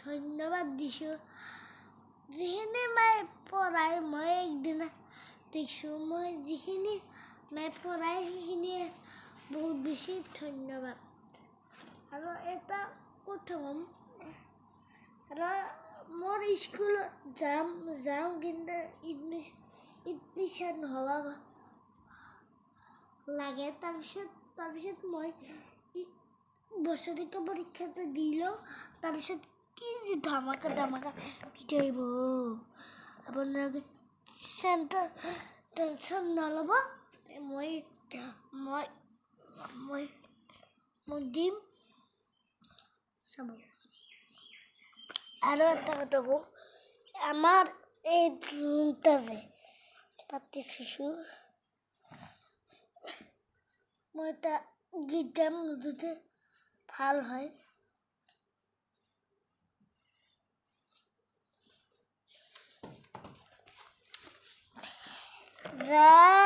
ধন্যবাদ দিছোঁ যিখিনি মায়ে পঢ়াই মই একদিনা দেখিছোঁ মই যিখিনি মায়ে পঢ়াই সেইখিনিয়ে বহুত বেছি ধন্যবাদ আৰু এটা কথা ক'ম আৰু মোৰ স্কুলত যাওঁ কিন্তু এডমিশ্যন হ'ব লাগে তাৰপিছত মই বছৰেকীয়া পৰীক্ষাটো দি লওঁ তাৰপিছত কি যে ধামাকা ভিডিঅ' আহিব আপোনালোকে টেনশ্যন নল'ব মই দিম চাব আৰু এটা কথা কওঁ আমাৰ এই ৰুমটা যে পাতি থৈছোঁ মই এটা গীত গাম যদি ভাল হয় যা